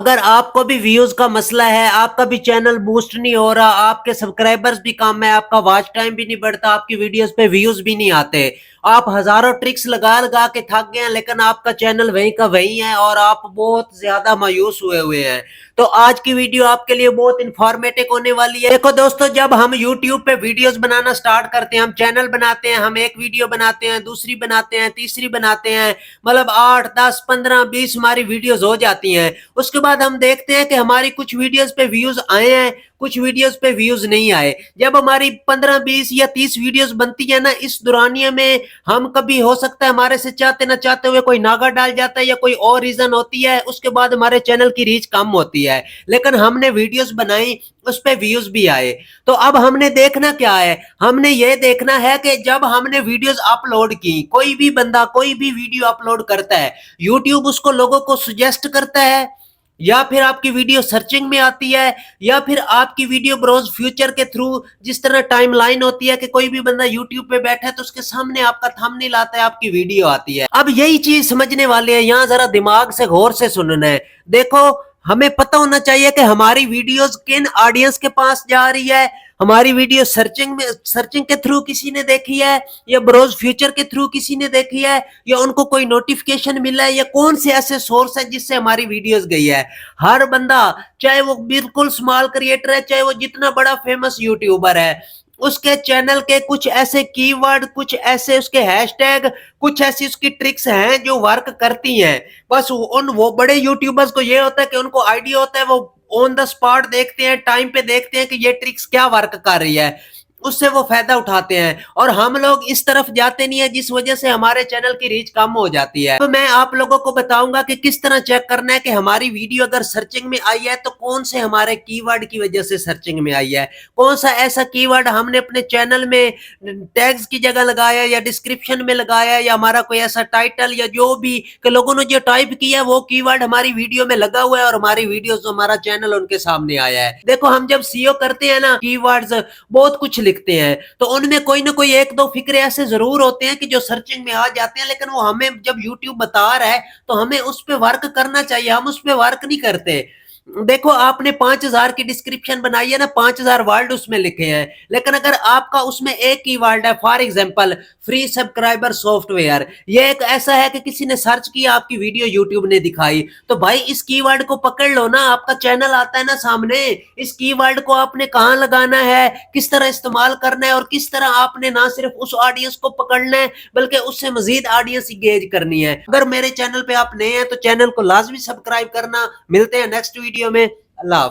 अगर आपको भी व्यूज का मसला है, आपका भी चैनल बूस्ट नहीं हो रहा, आपके सब्सक्राइबर्स भी कम है, आपका वॉच टाइम भी नहीं बढ़ता, आपकी वीडियोस पे व्यूज भी नहीं आते, आप हजारों ट्रिक्स लगा लगा के थक गए हैं, लेकिन आपका चैनल वहीं का वहीं है और आप बहुत ज्यादा मायूस हुए हुए हैं, तो आज की वीडियो आपके लिए बहुत इंफॉर्मेटिव होने वाली है। देखो दोस्तों, जब हम यूट्यूब पे वीडियोस बनाना स्टार्ट करते हैं, हम चैनल बनाते हैं, हम एक वीडियो बनाते हैं, दूसरी बनाते हैं, तीसरी बनाते हैं, मतलब 8, 10, 15, 20 हमारी वीडियोस हो जाती हैं। उसके बाद हम देखते हैं कि हमारी कुछ वीडियोस पे व्यूज आए हैं, कुछ वीडियोस पे व्यूज नहीं आए। जब हमारी 15, 20 या 30 वीडियोस बनती है ना, इस दौरानिया में हम कभी हो सकता है हमारे से चाहते ना चाहते हुए कोई नागा डाल जाता है या कोई और रीजन होती है, उसके बाद हमारे चैनल की रीच कम होती है, लेकिन हमने वीडियोस बनाई, उस पे व्यूज भी आए। तो अब हमने देखना क्या है, हमने ये देखना है कि जब हमने वीडियोस अपलोड की, कोई भी बंदा कोई भी वीडियो अपलोड करता है, यूट्यूब उसको लोगों को सुजेस्ट करता है, या फिर आपकी वीडियो सर्चिंग में आती है, या फिर आपकी वीडियो ब्राउज फ्यूचर के थ्रू, जिस तरह टाइमलाइन होती है कि कोई भी बंदा यूट्यूब पे बैठा है तो उसके सामने आपका थंबनेल आता है, आपकी वीडियो आती है। अब यही चीज समझने वाले हैं, यहाँ जरा दिमाग से गौर से सुनना है। देखो, हमें पता होना चाहिए कि हमारी वीडियोस किन ऑडियंस के पास जा रही है, हमारी वीडियो सर्चिंग के थ्रू किसी ने देखी है, या ब्राउज फ्यूचर के थ्रू किसी ने देखी है, या उनको कोई नोटिफिकेशन मिला है, या कौन से ऐसे सोर्स है जिससे हमारी वीडियोस गई है। हर बंदा, चाहे वो बिल्कुल स्मॉल क्रिएटर है, चाहे वो जितना बड़ा फेमस यूट्यूबर है, उसके चैनल के कुछ ऐसे कीवर्ड, कुछ ऐसे उसके हैशटैग, कुछ ऐसी उसकी ट्रिक्स हैं जो वर्क करती हैं। बस वो बड़े यूट्यूबर्स को ये होता है कि उनको आइडिया होता है, वो ऑन द स्पॉट देखते हैं, टाइम पे देखते हैं कि ये ट्रिक्स क्या वर्क कर रही है, उससे वो फायदा उठाते हैं, और हम लोग इस तरफ जाते नहीं है, जिस वजह से हमारे चैनल की रीच कम हो जाती है। तो मैं आप लोगों को बताऊंगा कि किस तरह चेक करना है कि हमारी वीडियो अगर सर्चिंग में आई है तो कौन से हमारे कीवर्ड की वजह से सर्चिंग में आई है, कौन सा ऐसा कीवर्ड हमने अपने चैनल में टैग्स की जगह लगाया, या डिस्क्रिप्शन में लगाया, या हमारा कोई ऐसा टाइटल या जो भी कि लोगों ने जो टाइप किया वो कीवर्ड हमारी वीडियो में लगा हुआ है, और हमारी वीडियो जो हमारा चैनल उनके सामने आया है। देखो, हम जब सीओ करते हैं ना, कीवर्ड्स बहुत कुछ लिखते हैं, तो उनमें कोई ना कोई एक दो फिक्रे ऐसे जरूर होते हैं कि जो सर्चिंग में आ जाते हैं, लेकिन वो हमें जब यूट्यूब बता रहा है तो हमें उस पर वर्क करना चाहिए, हम उस पर वर्क नहीं करते। देखो, आपने 5,000 की डिस्क्रिप्शन बनाई है ना, 5,000 वर्ड उसमें लिखे हैं, लेकिन अगर आपका उसमें एक ही वर्ड है, for example free subscriber software, ये एक ऐसा है कि किसी ने सर्च किया, आपकी वीडियो यूट्यूब ने दिखाई, तो भाई इस कीवर्ड को पकड़ लो ना, आपका चैनल आता है ना सामने, इस कीवर्ड को आपने कहाँ लगाना है, किस तरह इस्तेमाल करना है, और किस तरह आपने ना सिर्फ उस ऑडियंस को पकड़ना है बल्कि उससे मजीद ऑडियंस इंगेज करनी है। अगर मेरे चैनल पे आप नए हैं तो चैनल को लाजमी सब्सक्राइब करना। मिलते हैं नेक्स्ट वीडियो में। अल्लाह हाफ़िज़।